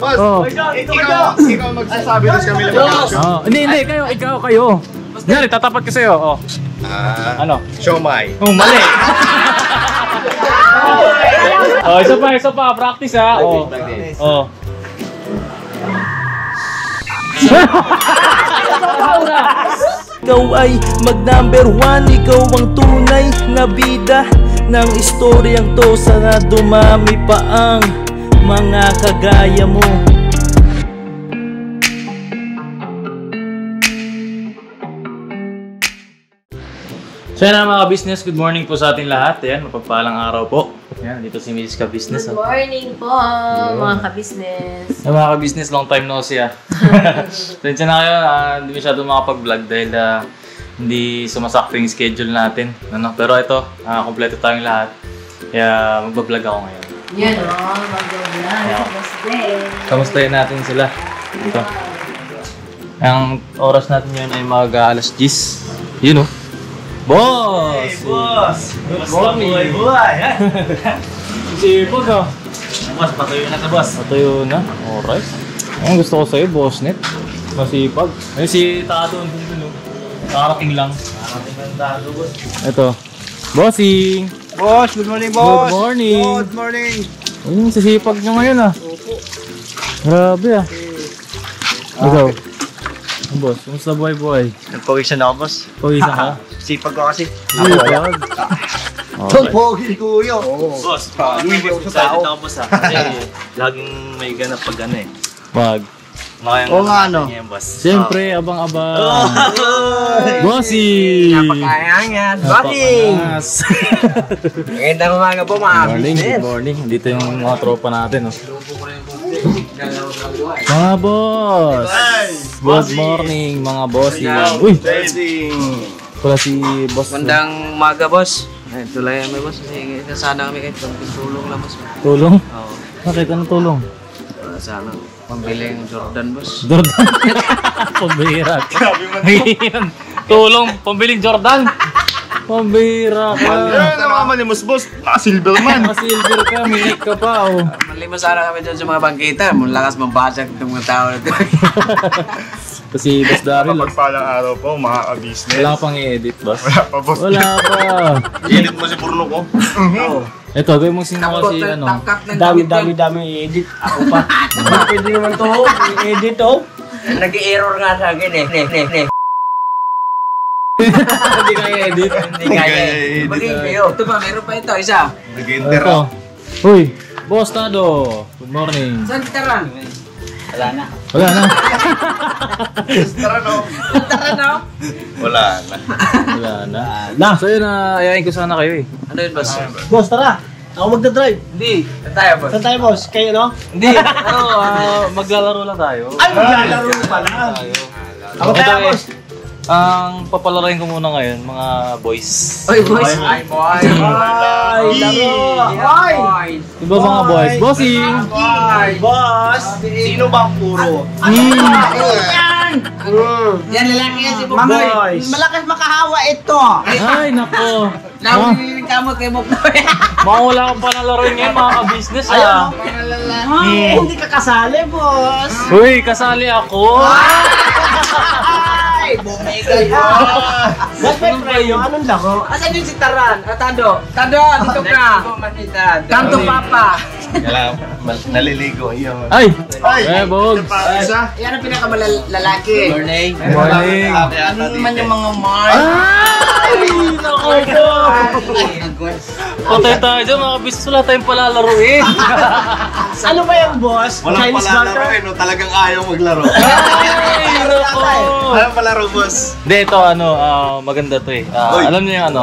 Boss, ikaw magsasabi na kami ng action. Hindi, kayo. Yan, tatapat ko sa'yo. Ano? Siomay. Mali. Isa pa. Practice ha. Ikaw ay mag-number 1, ikaw ang tunay na bida ng istoryang to. Sana dumami pa ang mga kagaya mo. So yan mga business, good morning po sa ating lahat. Ayan, mapagpalang araw po. Ayan, dito si Miss Ka-Business. Good morning po, mga ka-business. Mga ka-business, long time no see ah. Tensya na kayo, hindi masyado makapag-vlog dahil hindi sumasakto yung schedule natin. Pero ito, kompleto tayong lahat. Kaya magbablog ako ngayon. Yan o, mag-vlog. Kamustahin natin sila. Ito. Ang oras natin ngayon ay mag-alas 10. Yun o. Boss! Hey, boss! Good morning! Buhay! Sipag ah! Boss, patuyo na to, boss. Patuyo na? Alright. Ang gusto ko sa'yo, bossnet. Masipag. Ayun si Tato, dun o. Nakarating lang. Nakarating ng Tato, boss. Ito. Bossing! Boss, good morning, boss. Good morning! Good morning. Ayun, sisipag nyo ngayon ah. Opo. Grabe ah. Ikaw. Boss, kumusta buhay-buhay? Nagpawisan ako, boss. Pawisan ka? Sipag ko kasi. Sipag. Tol, pogi kuyo. Boss, Hindi ako sa excited tao. ako, boss. Kasi laging may ganap pag ano eh. Wag. Oo nga, ano? Siyempre, abang-abang. Bossing! Napakayangan, bossing! Magandang umaga po, mga Morning, business. good morning. Dito yung mga tropa natin. Oh. Mga boss! Good morning, mga bossing. Uy! Wala si boss. Magandang umaga, boss. Ay, tulay kami, boss. Kasi sana kami kahit tulong lang, boss. Tulong? Oo. Bakit? Anong tulong? Sana pambili ng Jordan, boss. Jordan. Pambihira. Ngayon. Tulong. Pambiling Jordan. Pambihira ka. Yan, nakamalimos, boss. Silver man. Silver ka. Minit ka pa. Oh. Malima sana kami dyan sa mga bangkita. Mulakas mabasag itong mga tao na ito. Kasi Boss Daryl. Mapagpalang araw po, mga ka-business. Wala pang i-edit, boss. Wala pa, boss. Wala pa. I-edit mo si Purno ko. Ito, gawin mo sino kasi ano. Dami i-edit. Ako pa. Pwede naman to, i-edit to. Nag-error nga sa akin eh. Hindi kaya edit. Hindi kaya eh. Bagay kayo. Ito pa, meron pa ito. Isa. Nag-enter Ito. Uy, Boss Tado. Good morning. Saan titaran? Wala na. Wala na. Tara, no? Tara na. Wala na. Wala na. So yun, ayayin ko sana kayo eh. Ano yun, boss? Boss, tara. Ako magdadrive. Hindi. Saan tayo, boss? Saan tayo, boss? Kayo, no? Hindi. Maglalaro lang tayo. Ay, maglalaro pa lang. Ako tayo, boss. Ang papalarin ko muna ngayon, mga boys. Oy, boys. Ay, boy. Ay, laro. Ay. Diba mga boys? Bossing! Boss. Sino ba ang puro? Yan, lalaki yan si Boys. Malakas makahawa ito. Ay, nako. Nahuli kamot kay Mokboy. Mawala ka pa na laruin ngayon, mga ka-business ah. Hindi ka kasali, boss. Uy, kasali ako. Ay, bumigay mo. Boss, may premyo. Anong laro? Asan yun si Taran? Tado. Tado, dito ka. Kanto Papa. Kailangan, naliligo yun. Ay! Ay! Bog! Isa? Yan ang pinakamalaki. Morning. Morning! Ano naman yung mga mark? Ay! Nako po! Patay tayo dyan, mga business. Wala tayong palalaruin. Ano ba yan, boss? Walang Chinese palalaro garter? no? Talagang ayaw maglaro. Ay! Nako! Walang palaro, boss. Hindi, ito maganda to eh. Uy. Alam niyo yung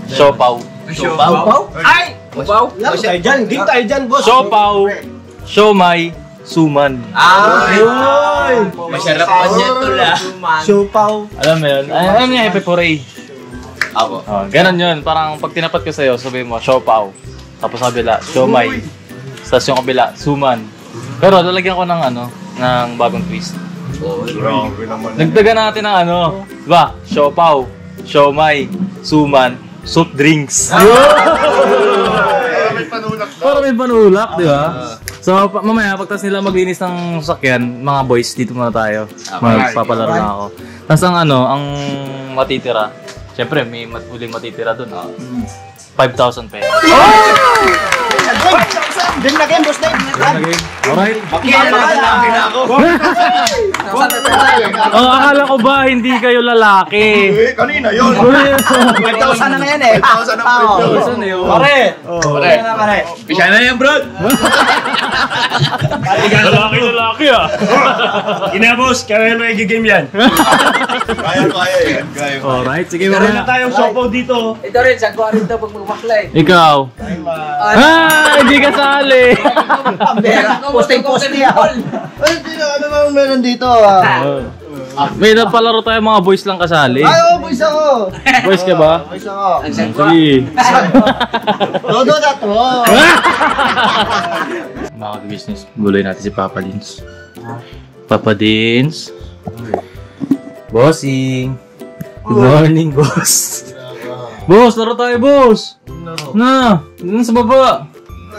siopaw. Siopaw? Ay! Wow! Laro tayo dyan. Hindi tayo dyan, boss. Siopaw, siomay, suman. Ay! Masarap pa dyan to la. Siopaw. Alam mo yun? Alam niya, Hepe Porey. Ako. Ganon yun. Parang pag tinapat ko sa'yo, sabihin mo, siopaw. Tapos sa kabila, siomay. Tapos yung kabila, suman. Pero lalagyan ko ng ng bagong twist. Grabe naman. Nagdagan natin ng diba? Siopaw, siomay, suman, soft drinks. Para may panulak daw. Para may panulak, di ba? So, mamaya, pagtas nila maglinis ng sasakyan, mga boys, dito muna tayo. Magpapalaro na ako. Tapos ang matitira, syempre, may uling matitira dun. 5,000 pesos. Din na game, boss na Alright. Lalaki na ako. Akala ko ba hindi kayo lalaki? Kanina yun. 5,000 na ngayon eh. 5,000 ang premium. Pare! Pare. Pisya na yan, bro. Lalaki ah. Ina boss, kaya na i-game yan. Kaya yan. Kaya. Alright, sige Meron na mamaya. tayong sopaw dito. Ito rin, sagwa rin ito pag magmaklay. Ikaw. Hindi ka sali. Posting-post niya. Ay, ano naman meron dito May napalaro tayo mga boys lang kasali. Ay, boys ako. Boys ka ba? Boys ako. Sige. Todo na to. Mga business, gulay natin si Papa Dins. Papa Dins. Bossing. Good morning, boss. Boss, laro tayo, boss. Na, dun sa baba.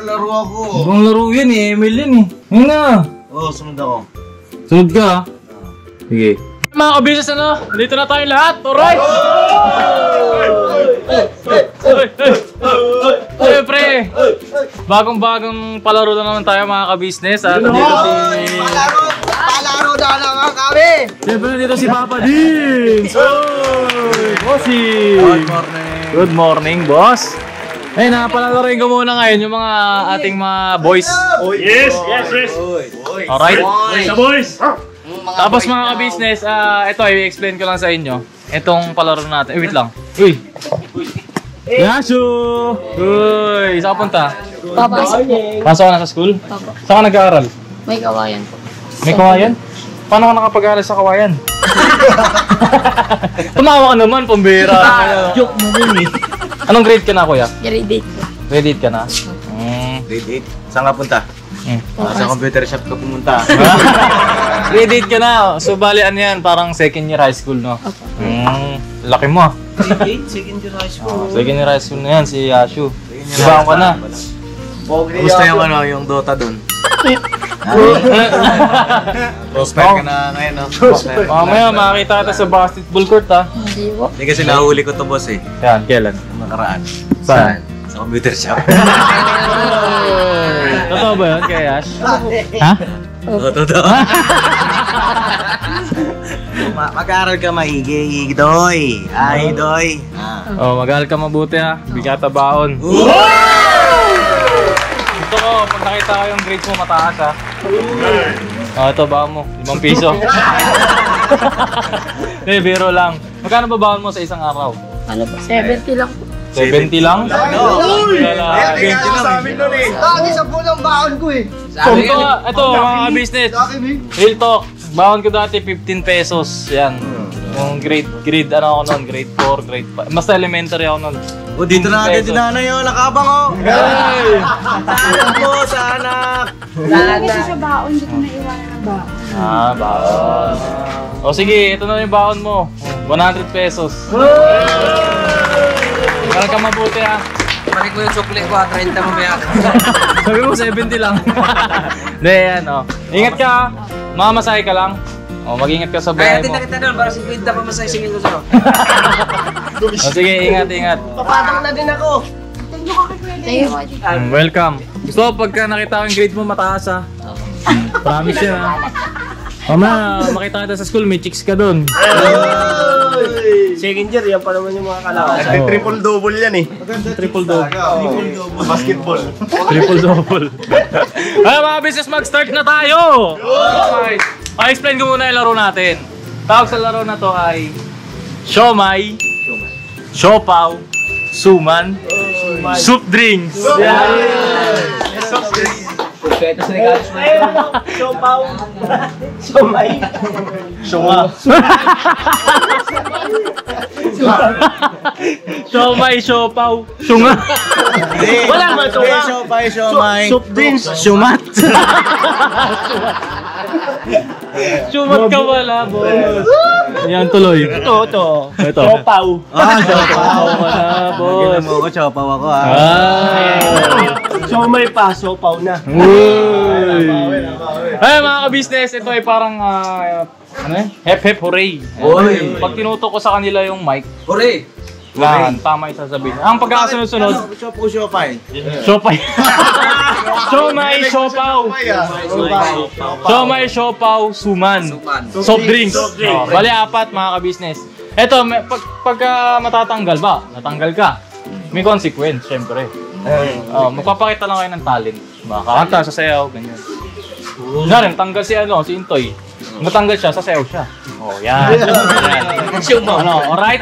Laro ako. Ibang laro yan eh, ML yan eh. Yun na. Oo, sunod ako. Sunod ka. Sige. Mga kabisnes, dito na tayo lahat. Alright! Hey, pre! Bagong-bagong palaro na naman tayo mga kabisnes. At dito si... Palaro na naman kami! Siyempre dito si Papa Dins! Bossy! Good morning! Good morning, boss! Eh, napalaroin ko muna ngayon yung mga ating mga boys. Yes. Alright? Sa boys. Tapos mga ka-business, ito i-explain ko lang sa inyo. Itong palaro natin. Wait lang. Uy! Yashu! Uy! Saan ka punta? Papasok po. Pasok ka na sa school? Papa. Saan ka nag-aaral? May kawayan po. May kawayan? Paano ka nakapag-aaral sa kawayan? Tumawa ka naman, pambira. Joke mo din eh. Anong grade ka na, kuya? Grade 8 po. Grade 8 ka na? Grade 8. Saan ka punta? Sa computer shop ka pumunta. Grade 8 ka na. So, bali ano yan? Parang second year high school, no? Laki mo, ah. Second year high school. Second year high school na yan, si Yashu. Diba ka na? Gusto yung yung Dota dun. Prospect ka na ngayon, no? Mamaya, makakita kita sa basketball court, ha? Hindi po. Hindi kasi nahuli ko to, boss eh. Yan, kailan? Makaraan. Saan? Sa computer shop. Totoo ba yun, kay Yash? Ha? Oo, totoo. Mag-aaral ka maigi, Doy. Ay, Doy. Oh, mag-aaral ka mabuti, ha? Bigata baon. Gusto ko, pag nakita ko yung grades mo, mataas, ha? Oh, ito, baon mo. 5 piso. Eh, biro lang. Magkano ba baon mo sa isang araw? Ano po? 70 lang po. 70 lang? Kaya sa amin nun eh. Dati sa punong baon ko eh. Ito, mga business. Real talk. Baon ko dati 15 pesos. Yan. Yung grade ano ako nun, grade 4, grade 5. Basta elementary ako nun. O, dito na agad din nanay yun. Nakabang oh. Hey! Saan po, sa anak? Kasi sa baon, hindi ko naiwanan ng baon. Baon. O sige, ito na yung baon mo. 100 pesos. Para ka mabuti, ha. Balik mo yung sukli ko, 30 mamaya. Sabi mo 70 lang. Hindi, yan, o. Ingat ka, ha. Mamasahe ka lang. O, mag-ingat ka sa Kaya bahay din mo. na kita doon, para 50 pa masay-singil ko sa'yo. O sige, ingat. Papatang na din ako. Thank you, Maji. Welcome. Gusto ko pagka nakita ko yung grade mo mataas, ha. Promise yan, ha. Mama, makita kita sa school, may chicks ka doon. Second year, yan pa naman yung mga kalakas. Triple-double yan eh. Triple-double. Basketball. Triple-double. Ay, mga business, mag-start na tayo! Okay. I-explain ko muna yung laro natin. Tawag sa laro na to ay Siomay, Siopaw, Suman, Soup Drinks. Ito sa regalos mo. Siopaw. Siomay. Siomay, Siopaw, Sunga. Wala man sunga. Siopay, siomay. Soup drinks. Sumat. Sumat ka wala, boss. Yan tuloy. Ito. Ito. Siopaw. Siopaw ka na, boss. Mo ko, chopaw ako ha. Siomay pa, siopaw na. Uy! Ay, mga ka-business, ito ay parang, ano eh? Hep hep hooray. Uy! Pag tinutok ko sa kanila yung mic, Hooray! yan, tama yung sasabihin. Ang pagkakasunod-sunod, Chopaw, siopay. siopay. Siomay, siopaw. Siomay, siopaw, suman. Soft drinks. Oh, bali apat mga ka-business. Ito, pagka matatanggal ba? Natanggal ka. May consequence, syempre. Magpapakita lang kayo ng talent. Makakanta, sasayaw, ganyan. Kunwari, natanggal si Intoy. Natanggal siya, sasayaw siya. Oh, yan. Alright?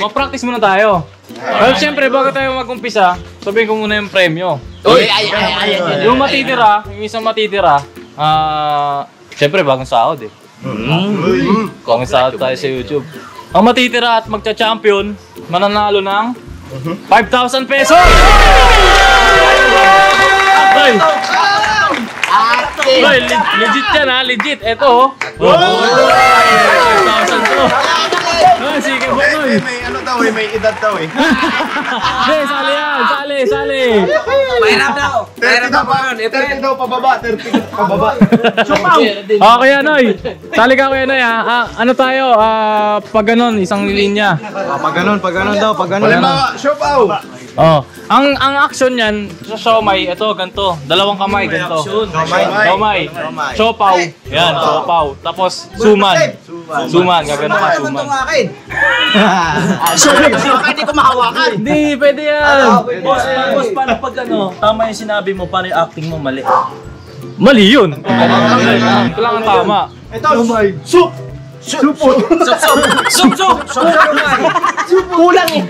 Mag-practice muna tayo. Well, syempre, bago tayo mag-umpisa, sabihin ko muna yung premyo. Yung matitira, yung isang matitira, syempre, bagong sahod eh. Bagong sahod tayo sa YouTube. Ang matitira at magcha-champion, mananalo ng 5,000 pesos! Boy, legit yan ha, legit. Ito oh. 5,000 to. Sige boy. May ano daw eh, may edad daw eh. Hey, sali yan, sali. Mahirap daw! Mahirap daw pa yun! 30 daw pababa, 30 pababa. Kuya Noy. Sali ka Kuya Noy ha. Ano tayo? Pag ganun, isang linya. Pag ganun daw, pag ganun. Halimbawa, siopaw. Oh, ang action niyan sa siomay, ito ganto, dalawang kamay ganto. Siomay. Siopaw. Yan, siopaw. Tapos suman. Suman, gagano ka suman. Hindi ko mahawakan. Hindi, pwede yan. Boss, paano pag tama yung sinabi mo, paano yung acting mo mali? Mali yun. Kailangan tama. Ito, soup. Supot. Sup! Kulang eh.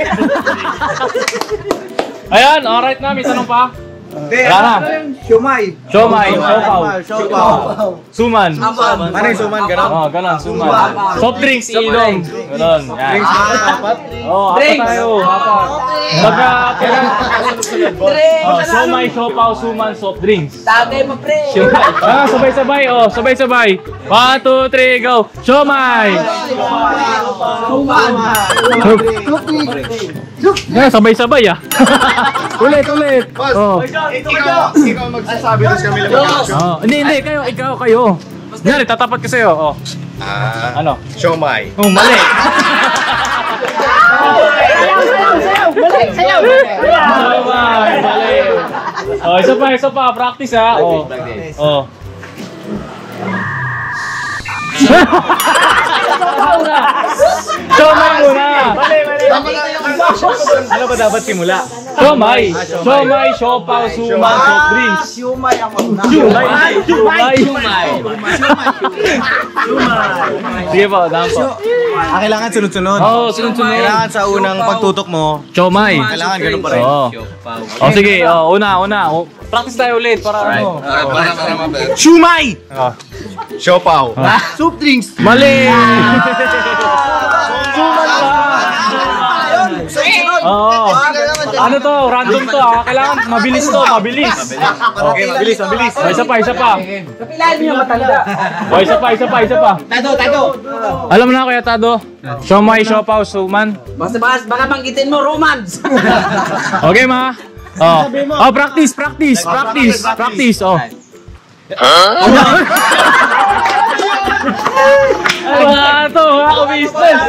Ayan, alright na, may tanong pa. Wala na. Siomay. Siomay, siopaw. Suman. Ano yung suman, ganun? Oh, ganon, suman. Soft drinks, inom. Ganon, yan. Drinks na dapat. Oh, apat tayo. Apat. Pagka, siomay, siopaw, suman, soft drinks. Tagay mo, pre! Sabay-sabay, oh, sabay-sabay. 1, 2, 3, go. Siomay. Yan, sabay-sabay ah. Ulit. Oh. Ikaw magsasabi tapos kami lang. Oh, hindi, kayo. Yan, tatapat ko sa'yo. Oh. Ano? Siomay. Oh, mali. Sayaw! Mali. Oh, isa pa. Practice ha. Oh. Siomay muna. Ano ba dapat simula? Siomay, siopaw, suman, soft drinks. Siomay ako na. Siomay. Sige po, daan po. Kailangan sunod-sunod. Oo, sunod-sunod. Kailangan sa unang pagtutok mo, Siomay. kailangan ganun pa rin. Oo. Oh, sige, una. Practice tayo ulit para ano. Siomay! Siopaw. Soup drinks. Mali! Oo. Ano to? Random to ah. Kailangan mabilis to, mabilis. Okay, mabilis. Oh, isa pa. Kapilaan niyo matanda. Oh, isa pa. Tado! Alam mo na Kuya Tado? Siomay, siopaw, suman. Baka banggitin mo, romance! Okay ma? Oh, practice. Oh. Ano to? Ako business.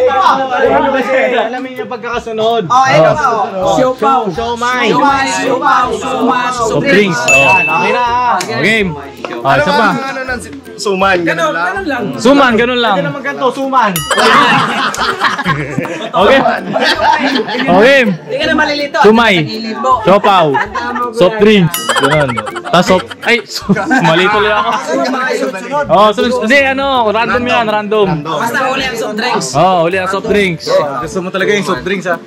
Alamin niyo pagkakasunod. Siopaw! Siomay. Siopaw! Suman! Soft drinks. Oh. Okay na ha. Game. Oh, isa pa. Ano ng suman? Ganun lang. Suman, ganun lang. Naman ganito, suman. Okay. Okay. Hindi ka na malilito. Sumay. Tagilid mo. Siopaw. Soft drinks. Ganun. Tapos mali tuloy ako. Oh, hindi random yan, random. Basta huli ang soft drinks. Oh, uli ang soft drinks. Gusto mo talaga yung soft drinks ha?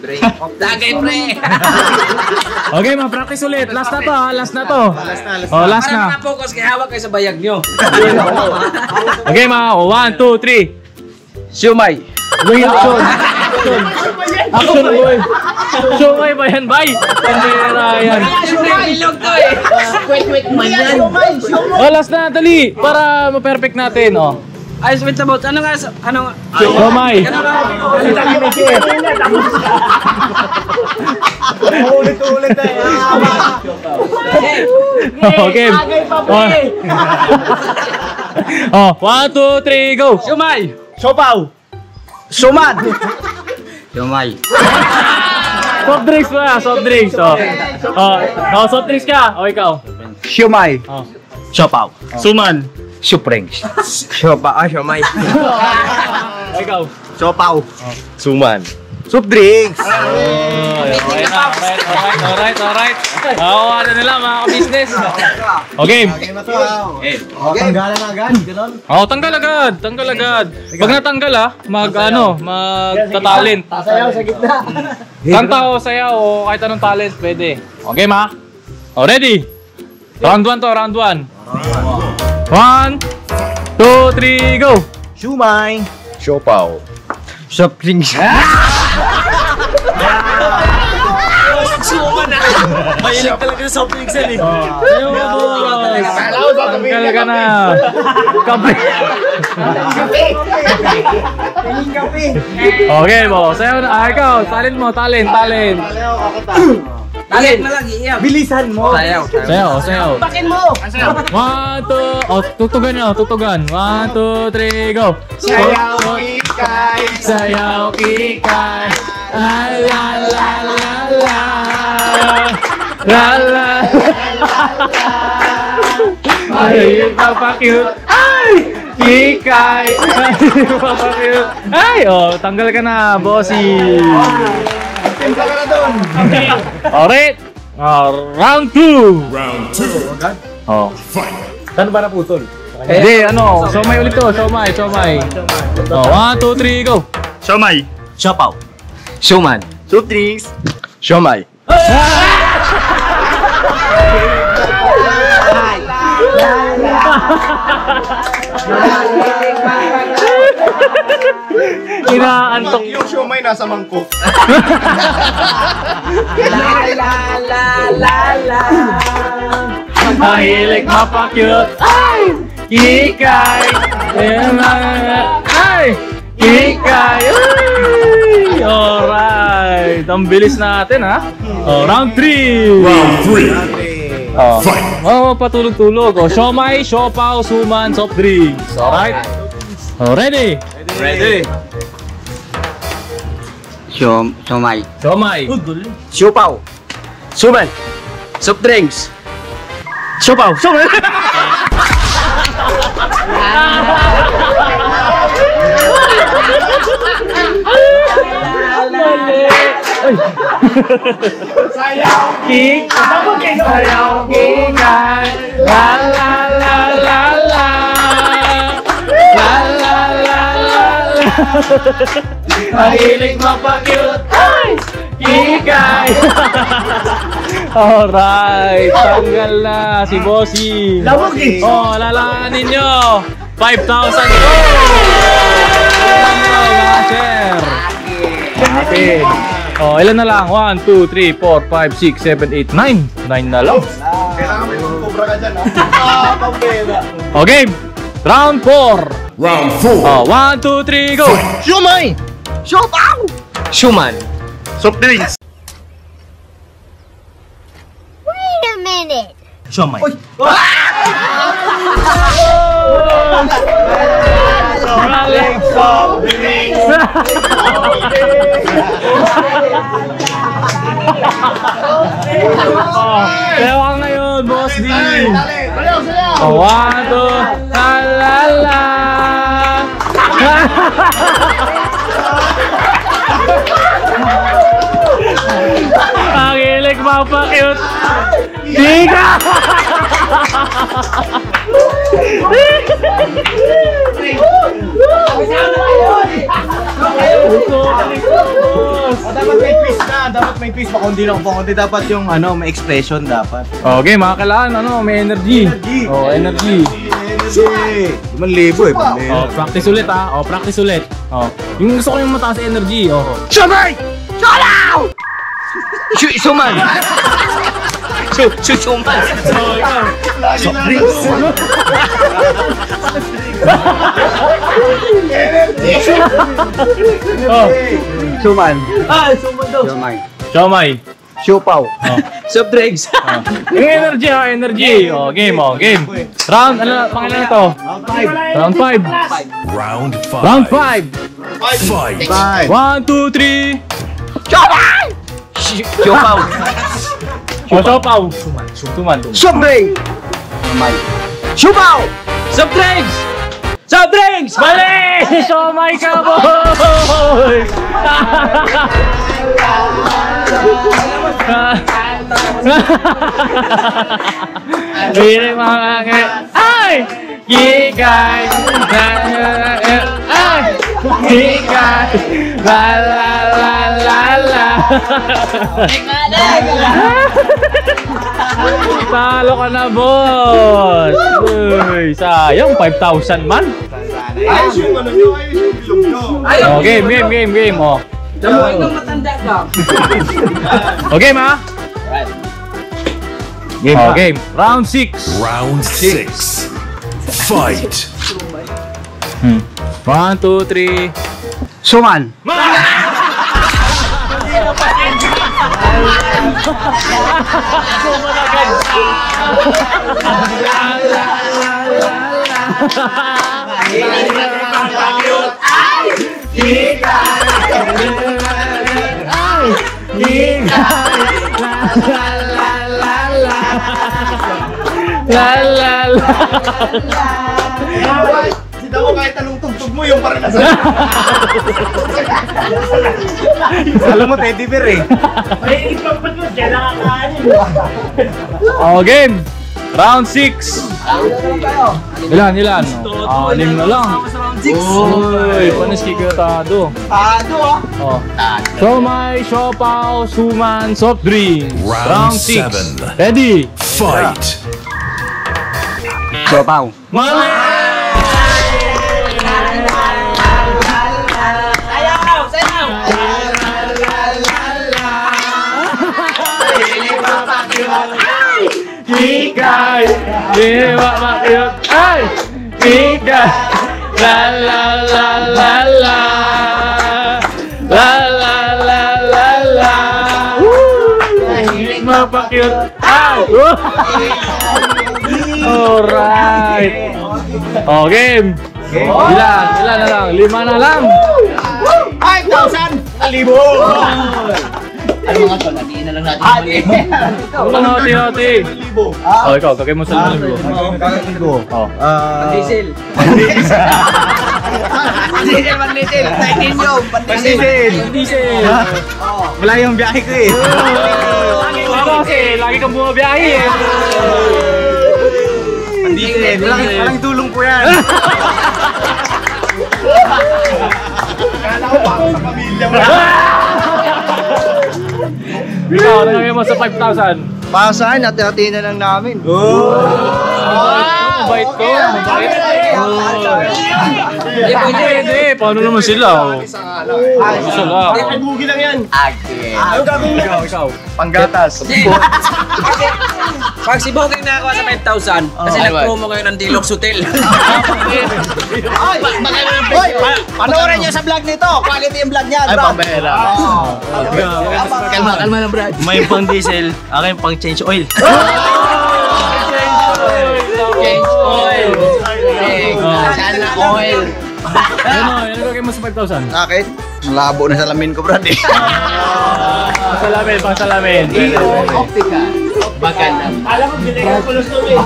Tagay, pre! Okay, ma-practice ulit. Last na to ha, last na to. Oh, last Para na. mga focus, kaya hawak kayo sa bayag nyo. Okay, ma. 1, 2, 3. Siomay! Yung action. Action, boy. Siomay ba yan, bay? Pambira yan. Ilog to eh! Wait, man yan. Oh, last na, dali. Para ma-perfect natin, oh. Ayos with the boat. Ano nga? Ano? Siomay. Ulit-ulit eh. Okay. Oh, 1, 2, 3, go. Siomay. Siopaw. Suman. Siomay. Soft drinks ba? Soft drinks. Soft drinks ka. O, ikaw. Siomay. Oh. Siopaw. Suman. Suprings. Siomay. O, ikaw. Siopaw. Suman. Soup drinks. Okay na. Alright. Ano nila mga ka-business. Okay. Tanggalan agad. Ganon. Tanggal agad. Pag natanggal magta-talent. Sayaw sa gitna. Kanta o sayaw o kahit anong talent pwede. Okay, ma? Ready? Round 1 to, round 1. 1, 2, 3, go! Siomay. Siopaw. Soft drinks. Mahilig talaga sa soft drinks yan eh. Tanggal ka na. Kape. Okay, bo. Sayaw na. Ikaw. Talent mo. Talent. Talent na lang, iiyak. Bilisan mo. Sayaw. Bakin mo. 1, 2. Tutugan nyo. 1, 2, 3, go. Sayaw kikay. Ay, la la la la. La la. Ay, papakute. Ay, kikay. Ay, papakute. Ay, tanggal ka na, bossy. Timpa ka na doon. Alright. Round 2. Oh. Saan ba naputol? Hindi, siomay ulit to, siomay. 1, 2, 3, go. Siomay. Siopaw. Suman. Soup drinks. Siomay. Inaantok. Yung siomay nasa mangkok. Mahilig mapakute. Ay! Kikay! Ay! Kikay! Ay! Alright! Ang bilis natin ha. Round 3! Patulog-tulog. Siomay, siopaw, suman, soft drinks. Alright? Ready? Siomay. Siomay. Siopaw. Suman. Soft drinks. Siopaw. Suman. Sayaw kikay. La la la la la. La la la la la. Mahilig mapakute. Ay! Kikay! Alright, tanggal na si Bossy. Labog eh! Lalahanin nyo! 5,000 go! Mga share! Kapit! Ilan na lang? 1, 2, 3, 4, 5, 6, 7, 8, 9. 9 na lang. Kailangan may magkubra ka dyan, ha? Pambela. Okay, round 4. Round 4. 1, 2, 3, go! Siomay! Siopaw! Suman. Soft drinks. Wait a minute. Siomay. Alex soft drinks! Sayaw ka ngayon, Boss D! Sayaw! 1, 2, la la la! Ang ilig mapakute! Di ka! Dapat may twist na. Dapat may twist. Pakundi lang. Pakundi dapat yung may expression dapat. Okay, mga kailangan, may energy. Energy. Energy. 5,000 eh. Practice ulit ha. Practice ulit. Yung gusto ko yung mataas energy. Siomay! Siolaw! Suman. Suman. Soft drinks. Oh. Suman. Siomay. Siopaw. Soft drinks. Yung energy ha, energy. Oh, game. Round, ano, pangilan ito? Round 5. Round 5. Round 5. Fight. 1, 2, 3. Siopaw. Siopaw. Suman. Soft drink. Siopaw. Soft drinks! Soft drinks! Mali! Siomay ka, boy! Biring mga ay! Kikay! Ay! Kikay! La la la la la! Talo ka na, boss! Uy, sayang, 5,000 man! Ayos yung ano nyo, ayos yung bilog nyo. Oh, game, oh. matanda ka. Okay, ma? Game. Round 6. Round 6. Fight. 1, 2, 3. Suman. Sita mo kahit anong tugtog mo, yung parang nasa. Alam mo, teddy bear eh. May ipagpag mo, dyan nakakain. Oh, game. Round 6. Ilan? 6 na lang. Uy, panis kikatado. Oh. Siomay, siopaw, suman, soft drink. Round 6. 7. Ready? Fight. Siopaw. Kikay, di ba makiyot? Ay! Kikay, la la la la la, la la la la la. Hindi mapakiyot. Ay! Alright. Oh, game. Ilan na lang? 5 na lang. 5,000! Alibo! Ano mga tol? Hatiin na lang natin. Hati-hati. Oh, ikaw, kagay mo sa libo. Oh. Diesel. Diesel. Titanium. Diesel. Wala yung biyahe ko eh. Kasi lagi kang bumabiyahe eh. Diesel. Walang tulong po yan. Kala ko pa sa pamilya mo. Ikaw, nagagay mo sa 5,000. Para saan? Hati-hatiin na lang namin. Mabait ko. Hindi. Paano naman sila? Isa lang. Bugi lang yan. Ayaw gagawin mo. Ikaw. Panggatas. Pag si Bogeng nakakuha sa 5,000, kasi nag-promo ngayon ng Deluxe Hotel. Panoorin nyo sa vlog nito. Quality yung vlog niya, bro. pambera. Kalma lang, Brad. May pang diesel, akin pang change oil. Change oil. Sana oil. Ano nagagay mo sa 5,000? Bakit? Malabo na salamin ko, Brad. Pangsalamin. Optica. Maganda. Alam mo, binigyan ko lang ito eh.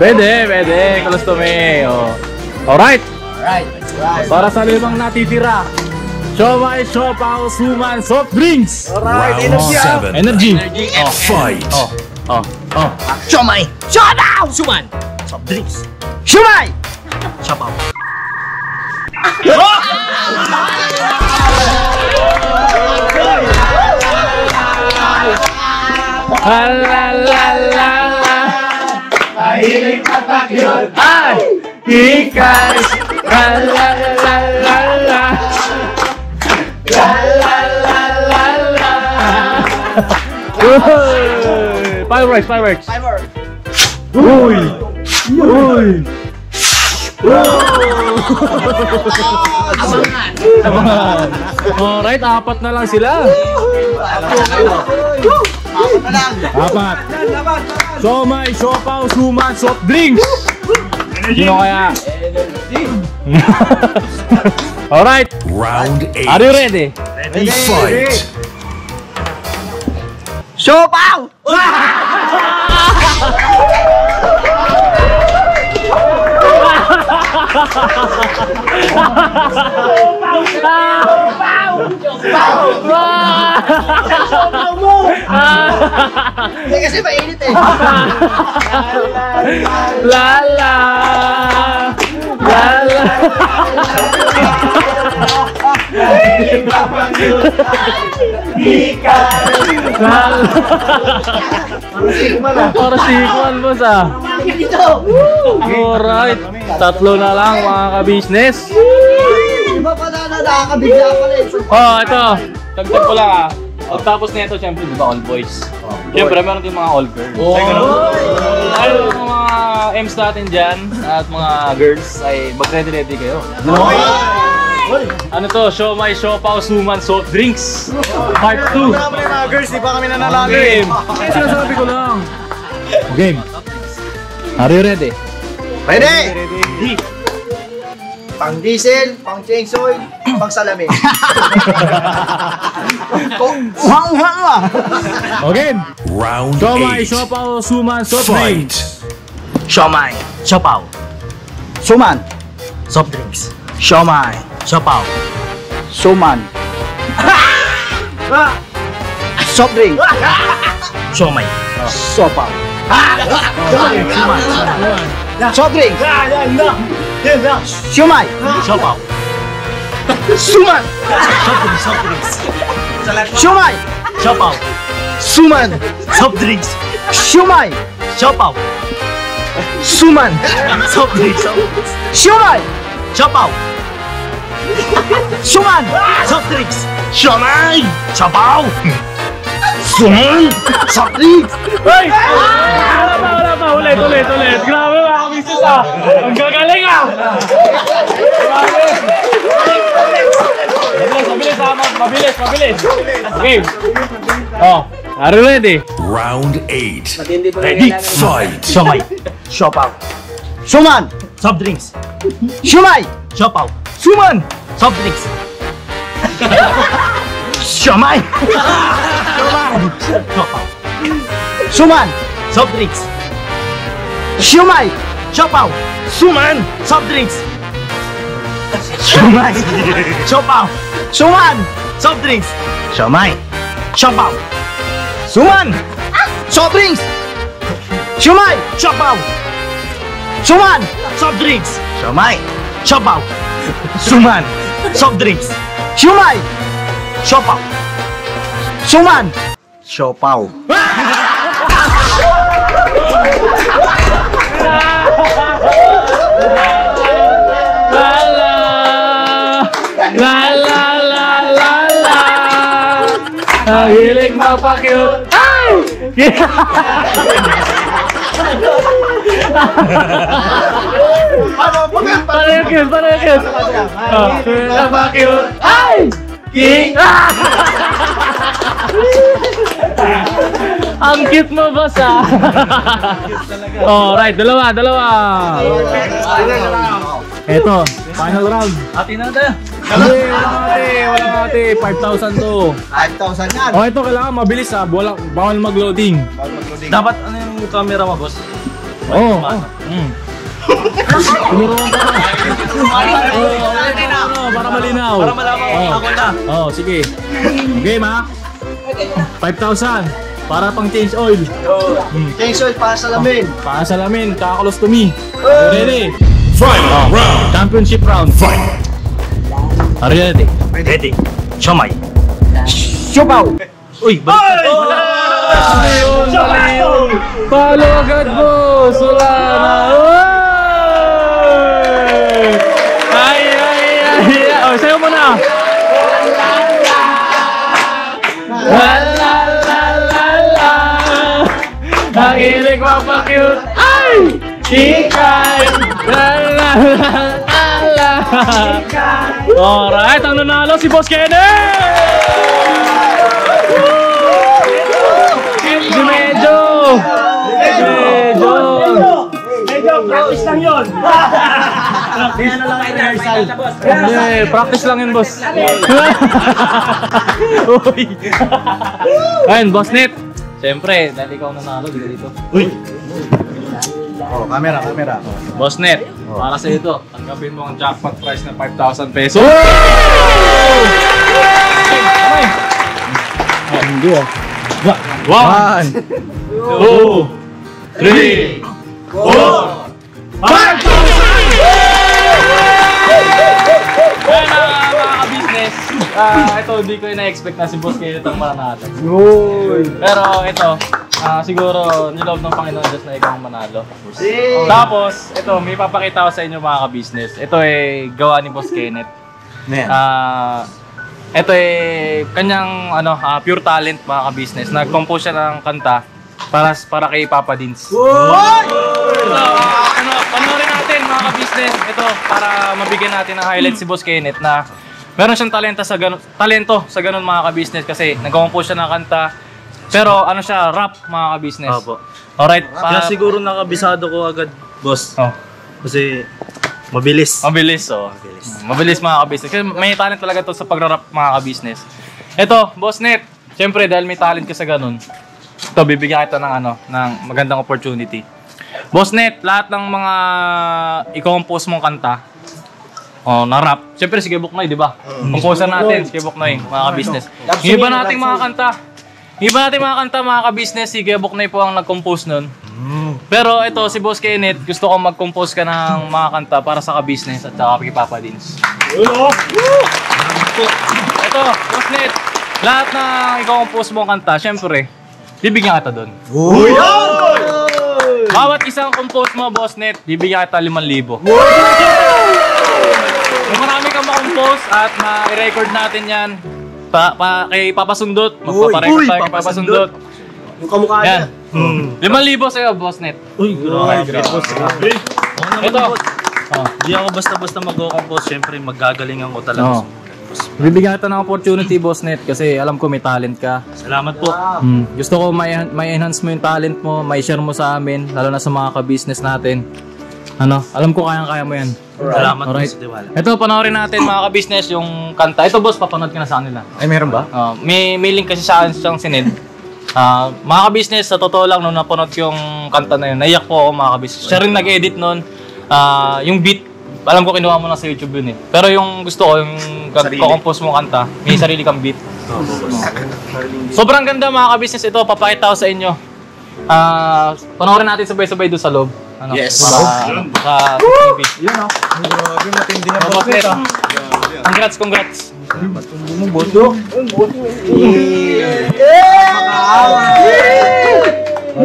Pwede. Colostomy. Oh. Alright. Para sa 5 natitira. Siomay, siopaw, suman, soft drinks. Round 7. Energy. Fight. Siomay! Siopaw! Suman! Soft drinks! Siomay! Siopaw! La. Mahilig patakyot. Ay! Kikay. La. Fireworks. Uy! Abangan. Alright, apat na lang sila. Apat. Siomai, siopaw, suman, soft drinks. Sino kaya? Alright. Round 8. Are you ready? Fight. Siopaw! Hindi kasi mainit eh. Lala! Lala! Para sikman, boss ah. Alright, tatlo na lang mga ka-business. Iba pa na nakakabigla pala eh. Oh, ito. Tagtag ko lang ah. Pagtapos na ito, syempre, di ba all boys? Syempre, meron din mga all girls. Ayun, mga M's natin dyan at mga girls ay mag-ready-ready kayo. Ano to? Siomai, siopaw, suman, soft drinks. Part 2. Mga girls, di pa kami nanalagi. Game. Sinasabi ko lang. Game. Are you ready? Ready? Pang diesel, pang change oil, pang salamin. Hang-hang ah! Okay. Round Siomai, 8. siopaw, suman, soft drinks. Fight. Siomai, siopaw. Suman. Soft drinks. Siomai, siopaw. Suman. Soft drink. Siomai. Siopaw. Suman. Soft drink. Siomai. Siopaw. Suman. Soft drinks. Siomai. Siopaw. Suman. Soft drinks. Siomai. Siopaw. Suman. Soft drinks. Siomai. Siopaw. Suman. Soft drinks. Siomai. Siopaw. Suman. Soft drinks. Hey! Wala pa. Ulit. Grabe mga ka-business ah. Ang gagaling ah. Mabilis. Okay. Oh, are you ready? Round 8. Ready. Fight. Siomai. Siopaw. Suman. Soft drinks. Siomai. Siopaw. Suman. Soft drinks. Siomai. Siopaw. Suman. Soft drinks. Siomai. Siopaw. Suman. Soft drinks. Siomai. Siopaw. Suman. Soft drinks. Siomai. Siopaw. Suman. Soft drinks. Siomai. Siopaw. Suman. Soft drinks. Siomai. Siopaw. Suman. Soft drinks. Siomai. Siopaw. Suman. Siopaw. Ang hilig mapa-cute. Ay! Paano yung cute? Mapa-cute. Ay! King! Ang cute mo, boss ah. Alright, dalawa. Eto, final round. Ati na tayo. Walang ate. 5,000 to. 5,000 yan. Oh, ito kailangan mabilis ha. Bawal mag-loading. Dapat ano yung camera mo, boss? Oo. Tinuruan ka na. Para malinaw. Para malaman kung ako na. Oh, sige. Game ha. 5,000. Para pang change oil. Change oil para salamin. Para salamin. Kaka-colostomy. Ready? Final round. Championship round. Fight. Are you ready? Ready. Siomai. Siopaw. Uy, balik. Ayun. Palo agad, boss. Wala na. Ay. Oh, sayo mo na. Ang hilig mapa-cute. Ay! Ikay! Alright, ang nanalo si Boss Kenneth! Si Medyo! Practice lang yun! Kaya na lang ang rehearsal. Practice lang yun, boss. Uy. Ayun, Boss Net. Siyempre, dahil ikaw nanalo, di ka dito. Uy! Oh, camera. Boss Net, para sa ito, tanggapin mo ang jackpot prize na 5,000 pesos. Hindi ah. 1, 2, 3, 4, 5,000! Kaya na mga ka-business, ito hindi ko na-expect na si Boss Kenneth ang mananalo. Pero ito, siguro niloob ng Panginoon Diyos na ikaw ang manalo. Tapos, ito, may papakita ko sa inyo mga ka-business. Ito ay gawa ni Boss Kenneth. Ito ay kanyang pure talent mga ka-business. Nag-compose siya ng kanta para kay Papa Dins. Panoorin natin mga ka-business. Ito, para mabigyan natin ng highlight si Boss Kenneth na meron siyang talento sa ganun mga ka-business kasi nag-compose siya ng kanta. Pero siya, rap mga ka-business. Opo. Alright. Kaya siguro nakabisado ko agad, boss. Oh. Kasi mabilis. Mabilis mga ka-business. Kasi may talent talaga to sa pag-rap mga ka-business. Ito, Boss Net. Siyempre, dahil may talent ka sa ganun, ito, bibigyan kita ng magandang opportunity. Boss Net, lahat ng mga i-compose mong kanta, na rap. Siyempre, si Buknoy, di ba? Composer natin, si Buknoy, mga ka-business. Yung iba nating mga kanta, mga ka-business, si Buknoy po ang nag-compose nun. Pero ito, si Boss Kenneth, gusto ko mag-compose ka ng mga kanta para sa ka-business at saka kay Papa Dins. Ito, Boss Net, lahat na i-compose mong kanta, siyempre, bibigyan kita doon. Bawat isang compose mo, Boss Net, bibigyan kita 5,000. Kung marami kang ma-compose at ma-record natin yan, kay Papa Sundot, magpaparecord tayo kay Papa Sundot. Yung kamukha niya. 5,000 sa'yo, Boss Net. Uy, grabe. Ito. Hindi ako basta-basta mag-compose. Siyempre, magagalingan ko talaga. Bibigyan kita ng opportunity, Boss Net, kasi alam ko may talent ka. Salamat po. Gusto ko may enhance mo yung talent mo, may share mo sa amin, lalo na sa mga ka-business natin. Alam ko kayang-kaya mo yan. Salamat po Alright. sa tiwala. Ito, panoorin natin mga ka-business yung kanta. Ito, boss, papanood ka na sa kanila. Ay, meron ba? May link kasi sa akin siyang sinid. Mga ka-business, sa totoo lang, nung napanood ko yung kanta na yun, naiyak po ako mga ka-business. Siya rin nag-edit nun. Yung beat, alam ko kinuha mo na sa YouTube yun eh. Pero yung gusto ko, yung compose mo kanta, may sarili kang beat. Sobrang ganda mga ka-business. Ito, papakita ko sa inyo. Panoorin natin sabay-sabay doon sa loob. Yes. Sa TV. Yun grabe matindi na Boss Net. Congrats.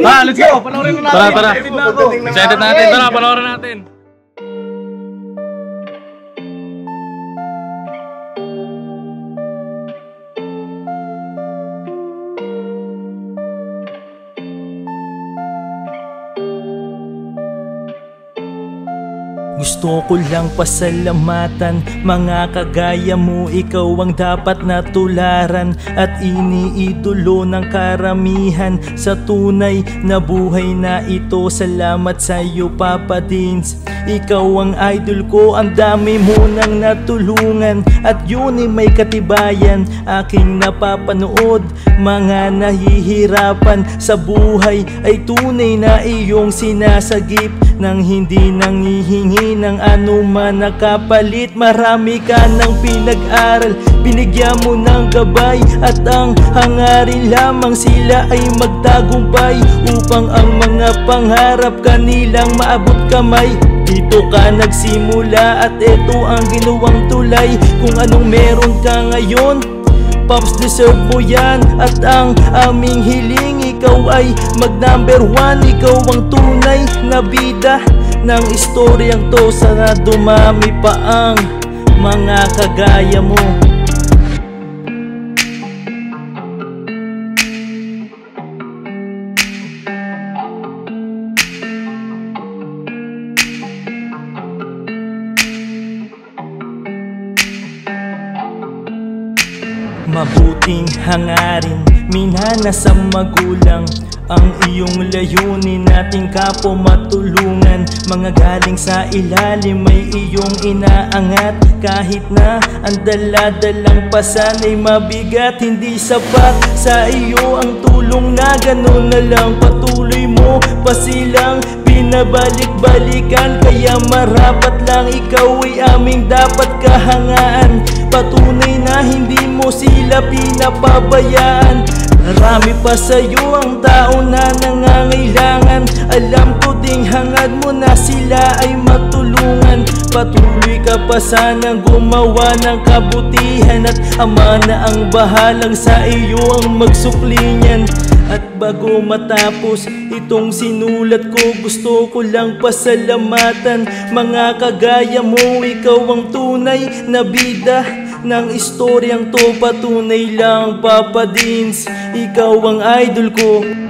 Let's go! Panoorin mo natin! Tara. Excited natin. Tara, panoorin natin. Gusto ko lang pasalamatan, mga kagaya mo, ikaw ang dapat natularan at iniidolo ng karamihan sa tunay na buhay na ito. Salamat sa iyo, Papa Dins. Ikaw ang idol ko, ang dami mo nang natulungan at yun ay may katibayan. Aking napapanood, mga nahihirapan sa buhay ay tunay na iyong sinasagip nang hindi nangihingi ng anuman na kapalit. Marami ka nang pinag-aral, binigyan mo ng gabay at ang hangarin lamang sila ay magtagumpay upang ang mga pangarap kanilang maabot kamay. Dito ka nagsimula at ito ang ginawang tulay. Kung anong meron ka ngayon, Pops, deserve mo yan. At ang aming hiling, ikaw ay mag-number 1. Ikaw ang tunay na bida ng istoryang to. Sana dumami pa ang mga kagaya mo. Mabuting hangarin, minana sa magulang. Ang iyong layunin nating kapo matulungan. Mga galing sa ilalim may iyong inaangat. Kahit na ang dala-dalang pasan ay mabigat, hindi sapat sa iyo ang tulong na gano'n na lang. Patuloy mo pa silang pinabalik-balikan, kaya marapat lang ikaw ay aming dapat kahangaan. Patunay na hindi mo sila pinapabayaan. Marami pa sa'yo ang tao na nangangailangan. Alam ko ding hangad mo na sila ay matulungan. Patuloy ka pa sanang gumawa ng kabutihan, at Ama na ang bahalang sa iyo ang magsukli niyan. At bago matapos itong sinulat ko, gusto ko lang pasalamatan mga kagaya mo. Ikaw ang tunay na bida ng istoryang to. Patunay lang Papa Dins, ikaw ang idol ko.